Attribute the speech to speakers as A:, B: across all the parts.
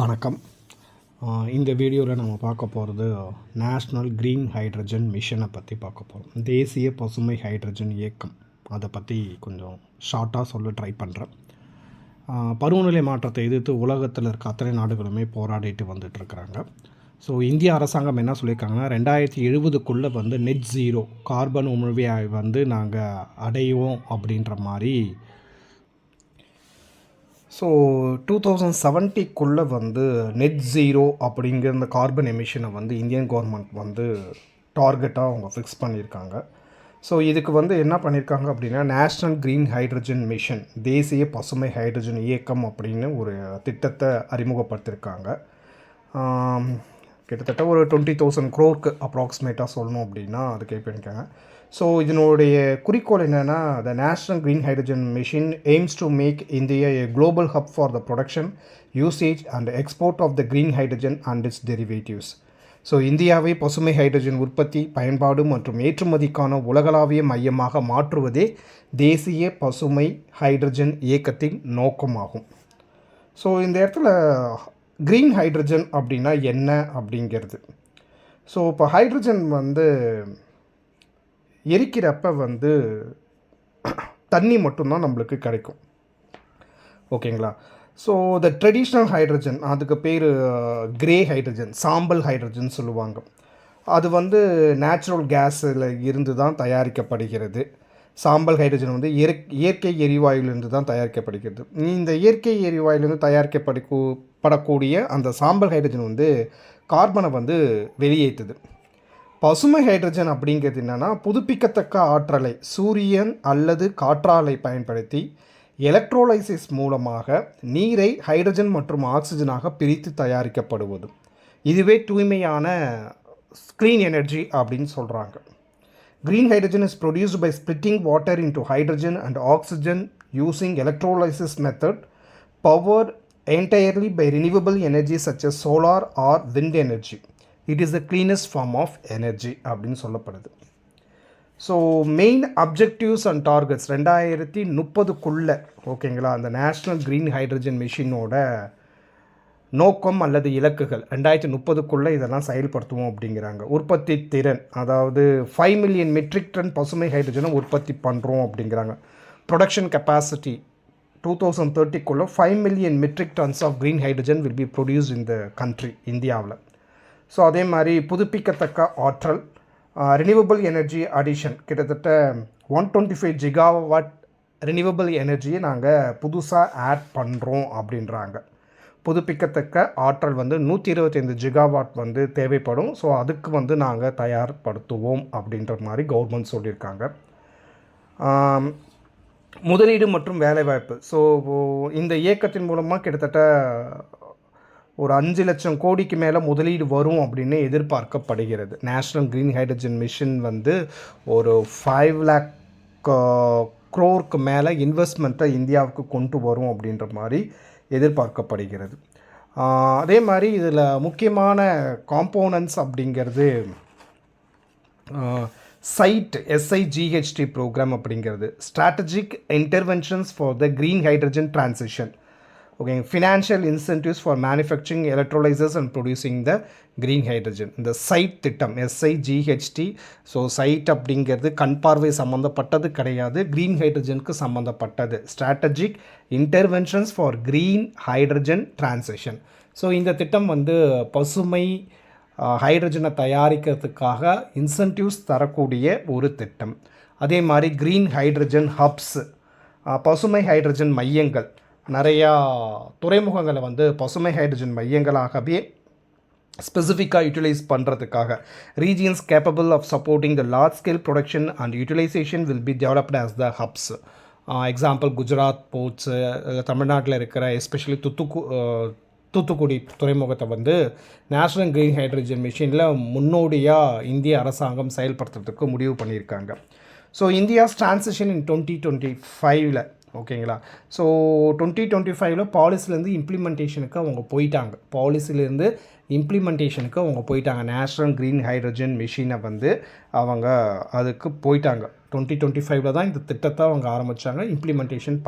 A: வணக்கம். இந்த வீடியோவில் நம்ம பார்க்க போகிறது நேஷ்னல் க்ரீன் ஹைட்ரஜன் மிஷனை பற்றி பார்க்க போகிறோம். தேசிய பசுமை ஹைட்ரஜன் இயக்கம் அதை பற்றி கொஞ்சம் ஷார்ட்டாக சொல்ல ட்ரை பண்ணுறேன். பருவநிலை மாற்றத்தை எதிர்த்து உலகத்தில் இருக்க அத்தனை நாடுகளுமே போராடிட்டு வந்துட்டுருக்குறாங்க. ஸோ இந்திய அரசாங்கம் என்ன சொல்லியிருக்காங்கன்னா 2070 நெட் ஜீரோ கார்பன் உமிழ்வை நாங்கள் அடைவோம் அப்படின்ற மாதிரி. ஸோ 2070 நெட் ஜீரோ அப்படிங்கிற இந்த கார்பன் எமிஷனை இந்தியன் கவர்மெண்ட் டார்கெட்டாக அவங்க ஃபிக்ஸ் பண்ணியிருக்காங்க. ஸோ இதுக்கு என்ன பண்ணியிருக்காங்க அப்படின்னா நேஷ்னல் க்ரீன் ஹைட்ரஜன் மிஷன், தேசிய பசுமை ஹைட்ரஜன் இயக்கம் அப்படின்னு ஒரு திட்டத்தை அறிமுகப்படுத்தியிருக்காங்க. கிட்டத்தட்ட ஒரு 20,000 crore அப்ராக்சிமேட்டாக சொல்லணும் அப்படின்னா அது கேட்பிருக்காங்க. ஸோ இதனுடைய குறிக்கோள் என்னென்னா, the national green hydrogen mission aims to make India a global hub for the production, usage and export of the green hydrogen and its derivatives. So இந்தியாவை பசுமை ஹைட்ரஜன் உற்பத்தி, பயன்பாடு மற்றும் ஏற்றுமதிக்கான உலகளாவிய மையமாக மாற்றுவதே தேசிய பசுமை ஹைட்ரஜன் இயக்கத்தின் நோக்கமாகும். ஸோ இந்த இடத்துல க்ரீன் ஹைட்ரஜன் அப்படின்னா என்ன அப்படிங்கிறது. ஸோ இப்போ ஹைட்ரஜன் எரிக்கிறப்ப தண்ணி மட்டும்தான் நம்மளுக்கு கிடைக்கும், ஓகேங்களா. ஸோ த ட்ரெடிஷ்னல் ஹைட்ரஜன், அதுக்கு பேர் கிரே ஹைட்ரஜன், சாம்பல் ஹைட்ரஜன் சொல்லுவாங்க. அது நேச்சுரல் கேஸில் இருந்து தான் தயாரிக்கப்படுகிறது. சாம்பல் ஹைட்ரஜன் இயற்கை எரிவாயுவிலிருந்து தான் தயாரிக்கப்படுகிறது. இந்த இயற்கை எரிவாயுவிலிருந்து தயாரிக்கப்படக்கூடிய அந்த சாம்பல் ஹைட்ரஜன் கார்பனை வெளியேற்றுது. பசுமை ஹைட்ரஜன் அப்படிங்கிறது என்னென்னா, புதுப்பிக்கத்தக்க ஆற்றலை சூரியன் அல்லது காற்றாலை பயன்படுத்தி எலக்ட்ரோலைசிஸ் மூலமாக நீரை ஹைட்ரஜன் மற்றும் ஆக்சிஜனாக பிரித்து தயாரிக்கப்படுவது. இதுவே தூய்மையான க்ளீன் எனர்ஜி அப்படின்னு சொல்கிறாங்க. Green hydrogen is produced by splitting water into hydrogen and oxygen using electrolysis method, powered entirely by renewable energy such as solar or wind energy. It is the cleanest form of energy அப்படின்னு சொல்லப்படுது. So main objectives and targets 2030 ஓகேங்களா, அந்த national green hydrogen மிஷினோட நோக்கம் அல்லது இலக்குகள் 2030 இதெல்லாம் செயல்படுத்துவோம் அப்படிங்கிறாங்க. உற்பத்தி திறன், அதாவது 5 மில்லியன் மெட்ரிக் டன் பசுமை ஹைட்ரஜனை உற்பத்தி பண்ணுறோம் அப்படிங்கிறாங்க. Production capacity 2030 5 million metric tons of green hydrogen will be produce in the country, இந்தியாவில். ஸோ அதே மாதிரி புதுப்பிக்கத்தக்க ஆற்றல், ரினியூவபிள் எனர்ஜி அடிஷன், கிட்டத்தட்ட 125 GW ரினியூவபிள் எனர்ஜியை நாங்கள் புதுசாக ஆட் பண்ணுறோம் அப்படின்றாங்க. புதுப்பிக்கத்தக்க ஆற்றல் 125 GW தேவைப்படும். ஸோ அதுக்கு நாங்கள் தயார்படுத்துவோம் அப்படின்ற மாதிரி கவர்மெண்ட் சொல்லியிருக்காங்க. முதலீடு மற்றும் வேலைவாய்ப்பு. ஸோ இந்த இயக்கத்தின் மூலமாக கிட்டத்தட்ட ஒரு 5 லட்சம் கோடிக்கு மேலே முதலீடு வரும் அப்படின்னு எதிர்பார்க்கப்படுகிறது. நேஷ்னல் க்ரீன் ஹைட்ரஜன் மிஷன் ஒரு 5 lakh crore மேலே இன்வெஸ்ட்மெண்ட்டை இந்தியாவுக்கு கொண்டு வரும் அப்படின்ற மாதிரி எதிர்பார்க்கப்படுகிறது. அதே மாதிரி இதில் முக்கியமான காம்போனன்ட்ஸ் அப்படிங்கிறது சைட் SIGHT ப்ரோக்ராம் அப்படிங்கிறது, strategic interventions for the green hydrogen transition. Okay, financial incentives for manufacturing எலக்ட்ரோலைசர்ஸ் and producing the green hydrogen. இந்த சைட் திட்டம் SIGHT. ஸோ சைட் அப்படிங்கிறது கண் பார்வை சம்மந்தப்பட்டது கிடையாது, க்ரீன் ஹைட்ரஜனுக்கு சம்மந்தப்பட்டது. Strategic interventions for green hydrogen transition. So இந்த திட்டம் பசுமை ஹைட்ரஜனை தயாரிக்கிறதுக்காக இன்சென்டிவ்ஸ் தரக்கூடிய ஒரு திட்டம். அதே மாதிரி க்ரீன் ஹைட்ரஜன் ஹப்ஸ், பசுமை ஹைட்ரஜன் மையங்கள், நிறையா துறைமுகங்களை பசுமை ஹைட்ரஜன் மையங்களாகவே ஸ்பெசிஃபிக்காக யூட்டிலைஸ் பண்ணுறதுக்காக regions capable of supporting the large scale production and utilisation will be developed as the hubs. Example Gujarat ports, தமிழ்நாட்டில் இருக்கிற எஸ்பெஷலி தூத்துக்குடி துறைமுகத்தை நேஷ்னல் க்ரீன் ஹைட்ரஜன் மிஷினில் முன்னோடியாக இந்திய அரசாங்கம் செயல்படுத்துறதுக்கு முடிவு பண்ணியிருக்காங்க. ஸோ இந்தியாஸ் டிரான்சிஷன் இன் 2025 ஓகேங்களா. ஸோ 2025 பாலிசிலேருந்து இம்ப்ளிமெண்டேஷனுக்கு அவங்க போயிட்டாங்க. நேஷ்னல் க்ரீன் ஹைட்ரஜன் மிஷினை அவங்க அதுக்கு போயிட்டாங்க. 2025 தான் இந்த திட்டத்தை அவங்க ஆரம்பித்தாங்க. இம்ப்ளிமெண்டேஷன்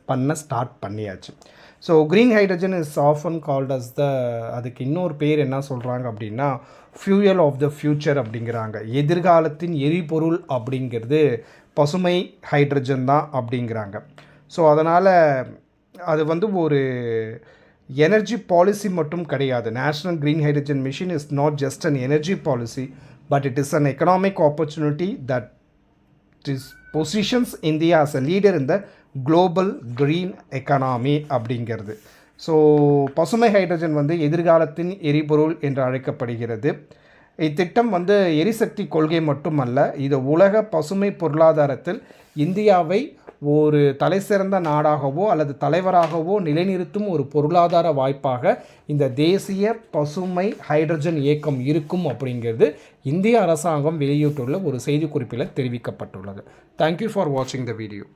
A: பண்ண ஸ்டார்ட் பண்ணியாச்சு. So green hydrogen is often called as அதுக்கு இன்னொரு பேர் என்ன சொல்கிறாங்க அப்படின்னா ஃபியூயல் ஆஃப் த ஃப்யூச்சர் அப்படிங்கிறாங்க. எதிர்காலத்தின் எரிபொருள் அப்படிங்கிறது பசுமை ஹைட்ரஜன் தான் அப்படிங்கிறாங்க. ஸோ அதனால் அது வந்து ஒரு எனர்ஜி பாலிசி மட்டும் கிடையாது. National green hydrogen mission is not just an energy policy, but it is an economic opportunity that is positions India as a leader in the global green economy அப்படிங்கிறது. So பசுமை hydrogen வந்து எதிர்காலத்தின் எரிபொருள் என்று அழைக்கப்படுகிறது. இத்திட்டம் வந்து எரிசக்தி கொள்கை மட்டுமல்ல, இது உலக பசுமை பொருளாதாரத்தில் இந்தியாவை ஒரு தலைசிறந்த நாடாகவோ அல்லது தலைவராகவோ நிலைநிறுத்தும் ஒரு பொருளாதார வாய்ப்பாக இந்த தேசிய பசுமை ஹைட்ரஜன் இயக்கம் இருக்கும் அப்படிங்கிறது இந்திய அரசாங்கம் வெளியிட்டுள்ள ஒரு செய்திக்குறிப்பில் தெரிவிக்கப்பட்டுள்ளது. தேங்க்யூ ஃபார் வாட்சிங் த வீடியோ.